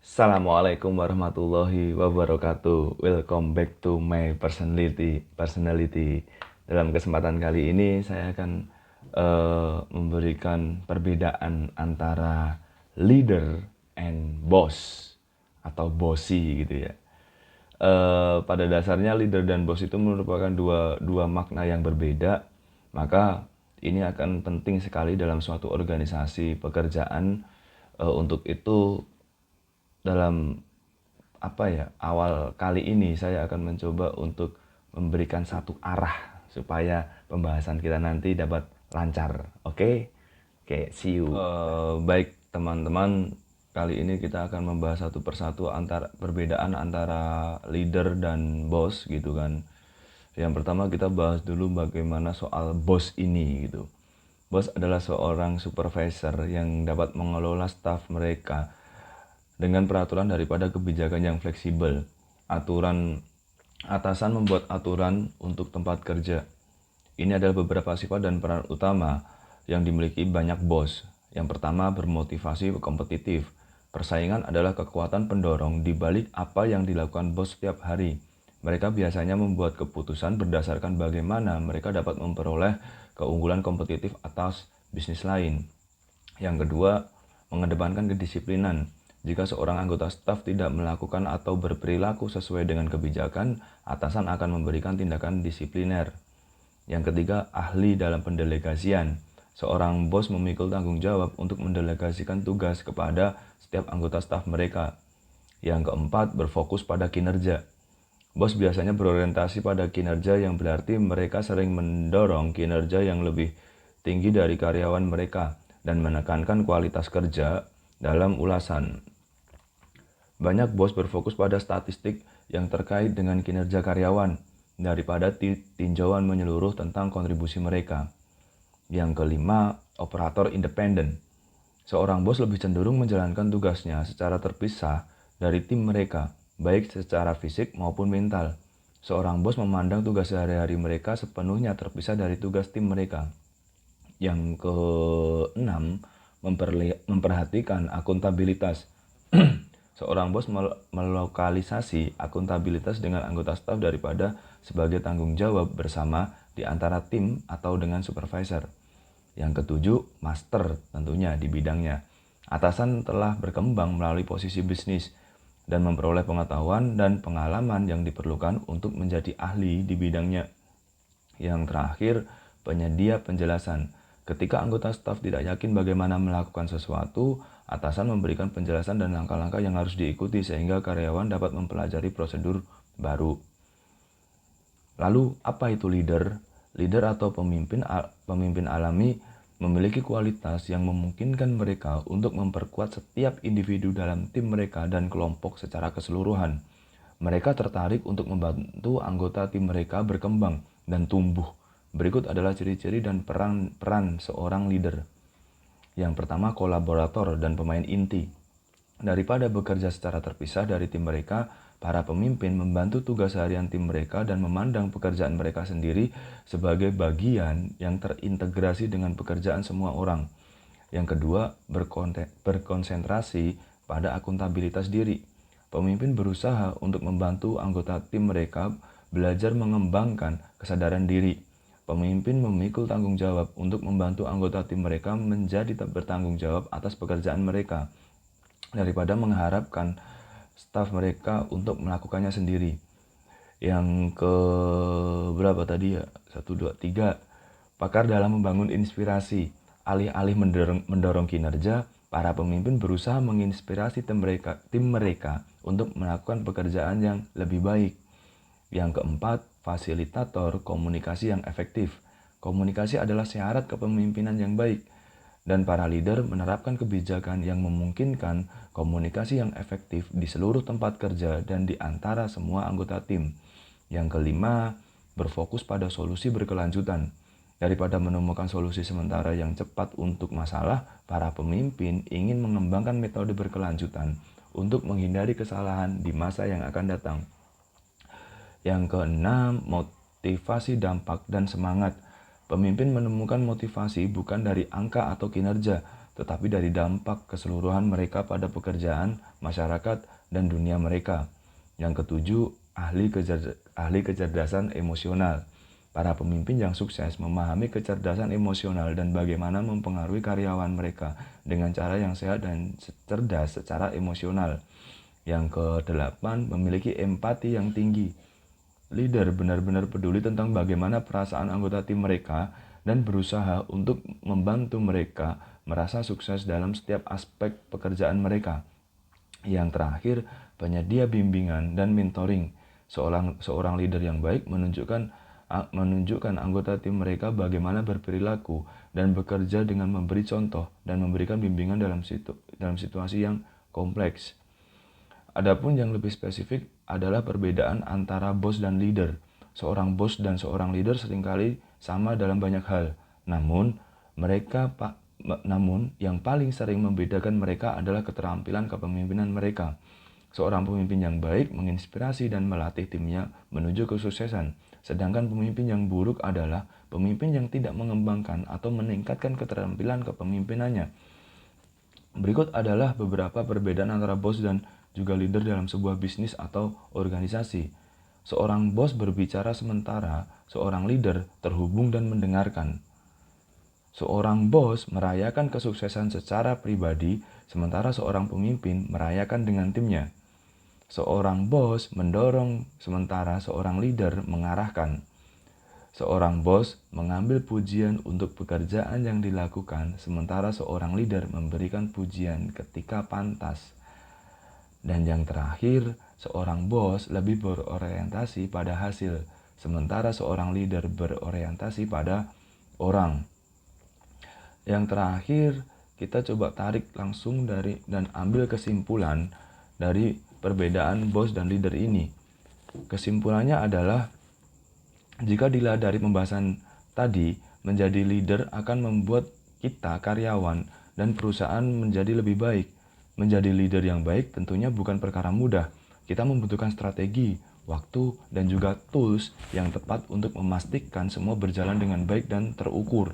Assalamualaikum warahmatullahi wabarakatuh. Welcome back to my personality. Dalam kesempatan kali ini saya akan memberikan perbedaan antara leader and boss atau bossy gitu ya. Pada dasarnya leader dan boss itu merupakan dua makna yang berbeda. Maka ini akan penting sekali dalam suatu organisasi pekerjaan. Untuk itu dalam awal kali ini saya akan mencoba untuk memberikan satu arah supaya pembahasan kita nanti dapat lancar. Oke, see you. Baik teman-teman, kali ini kita akan membahas satu persatu perbedaan antara leader dan boss gitu kan. Yang pertama kita bahas dulu bagaimana soal boss ini gitu. Boss adalah seorang supervisor yang dapat mengelola staf mereka dengan peraturan daripada kebijakan yang fleksibel. Atasan membuat aturan untuk tempat kerja. Ini adalah beberapa sifat dan peran utama yang dimiliki banyak bos. Yang pertama, bermotivasi kompetitif. Persaingan adalah kekuatan pendorong di balik apa yang dilakukan bos setiap hari. Mereka biasanya membuat keputusan berdasarkan bagaimana mereka dapat memperoleh keunggulan kompetitif atas bisnis lain. Yang kedua, mengedepankan kedisiplinan. Jika seorang anggota staf tidak melakukan atau berperilaku sesuai dengan kebijakan, atasan akan memberikan tindakan disipliner. Yang ketiga, ahli dalam pendelegasian. Seorang bos memikul tanggung jawab untuk mendelegasikan tugas kepada setiap anggota staf mereka. Yang keempat, berfokus pada kinerja. Bos biasanya berorientasi pada kinerja, yang berarti mereka sering mendorong kinerja yang lebih tinggi dari karyawan mereka dan menekankan kualitas kerja dalam ulasan. Banyak bos berfokus pada statistik yang terkait dengan kinerja karyawan daripada tinjauan menyeluruh tentang kontribusi mereka. Yang kelima, operator independen. Seorang bos lebih cenderung menjalankan tugasnya secara terpisah dari tim mereka, baik secara fisik maupun mental. Seorang bos memandang tugas sehari-hari mereka sepenuhnya terpisah dari tugas tim mereka. Yang keenam, memperhatikan akuntabilitas. Seorang bos melokalisasi akuntabilitas dengan anggota staf daripada sebagai tanggung jawab bersama di antara tim atau dengan supervisor. Yang ketujuh, master tentunya di bidangnya. Atasan telah berkembang melalui posisi bisnis dan memperoleh pengetahuan dan pengalaman yang diperlukan untuk menjadi ahli di bidangnya. Yang terakhir, penyedia penjelasan. Ketika anggota staf tidak yakin bagaimana melakukan sesuatu, atasan memberikan penjelasan dan langkah-langkah yang harus diikuti sehingga karyawan dapat mempelajari prosedur baru. Lalu, apa itu leader? Leader atau pemimpin alami memiliki kualitas yang memungkinkan mereka untuk memperkuat setiap individu dalam tim mereka dan kelompok secara keseluruhan. Mereka tertarik untuk membantu anggota tim mereka berkembang dan tumbuh. Berikut adalah ciri-ciri dan peran seorang leader. Yang pertama, kolaborator dan pemain inti. Daripada bekerja secara terpisah dari tim mereka, para pemimpin membantu tugas harian tim mereka dan memandang pekerjaan mereka sendiri sebagai bagian yang terintegrasi dengan pekerjaan semua orang. Yang kedua, berkonsentrasi pada akuntabilitas diri. Pemimpin berusaha untuk membantu anggota tim mereka belajar mengembangkan kesadaran diri. Pemimpin memikul tanggung jawab untuk membantu anggota tim mereka menjadi bertanggung jawab atas pekerjaan mereka, daripada mengharapkan staf mereka untuk melakukannya sendiri. Yang ke berapa tadi ya? 1, 2, 3. Pakar dalam membangun inspirasi. Alih-alih mendorong kinerja, para pemimpin berusaha menginspirasi tim mereka untuk melakukan pekerjaan yang lebih baik. Yang keempat, fasilitator komunikasi yang efektif. Komunikasi adalah syarat kepemimpinan yang baik, dan para leader menerapkan kebijakan yang memungkinkan komunikasi yang efektif di seluruh tempat kerja dan di antara semua anggota tim. Yang kelima, berfokus pada solusi berkelanjutan. Daripada menemukan solusi sementara yang cepat untuk masalah, para pemimpin ingin mengembangkan metode berkelanjutan untuk menghindari kesalahan di masa yang akan datang. Yang keenam, motivasi, dampak, dan semangat. Pemimpin menemukan motivasi bukan dari angka atau kinerja, tetapi dari dampak keseluruhan mereka pada pekerjaan, masyarakat, dan dunia mereka. Yang ketujuh, ahli kecerdasan emosional. Para pemimpin yang sukses memahami kecerdasan emosional dan bagaimana mempengaruhi karyawan mereka dengan cara yang sehat dan cerdas secara emosional. Yang kedelapan, memiliki empati yang tinggi. Leader benar-benar peduli tentang bagaimana perasaan anggota tim mereka dan berusaha untuk membantu mereka merasa sukses dalam setiap aspek pekerjaan mereka. Yang terakhir, penyedia bimbingan dan mentoring. Seorang leader yang baik menunjukkan anggota tim mereka bagaimana berperilaku dan bekerja dengan memberi contoh dan memberikan bimbingan dalam situasi yang kompleks. Adapun yang lebih spesifik adalah perbedaan antara bos dan leader. Seorang bos dan seorang leader seringkali sama dalam banyak hal. Namun yang paling sering membedakan mereka adalah keterampilan kepemimpinan mereka. Seorang pemimpin yang baik menginspirasi dan melatih timnya menuju kesuksesan. Sedangkan pemimpin yang buruk adalah pemimpin yang tidak mengembangkan atau meningkatkan keterampilan kepemimpinannya. Berikut adalah beberapa perbedaan antara bos dan juga leader dalam sebuah bisnis atau organisasi. Seorang bos berbicara sementara seorang leader terhubung dan mendengarkan. Seorang bos merayakan kesuksesan secara pribadi, sementara seorang pemimpin merayakan dengan timnya. Seorang bos mendorong, sementara seorang leader mengarahkan. Seorang bos mengambil pujian untuk pekerjaan yang dilakukan, sementara seorang leader memberikan pujian ketika pantas. Dan yang terakhir, seorang bos lebih berorientasi pada hasil, sementara seorang leader berorientasi pada orang. Yang terakhir, kita coba tarik langsung dan ambil kesimpulan dari perbedaan bos dan leader ini. Kesimpulannya adalah, jika dilihat dari pembahasan tadi, menjadi leader akan membuat kita, karyawan, dan perusahaan menjadi lebih baik. Menjadi leader yang baik tentunya bukan perkara mudah. Kita membutuhkan strategi, waktu, dan juga tools yang tepat untuk memastikan semua berjalan dengan baik dan terukur.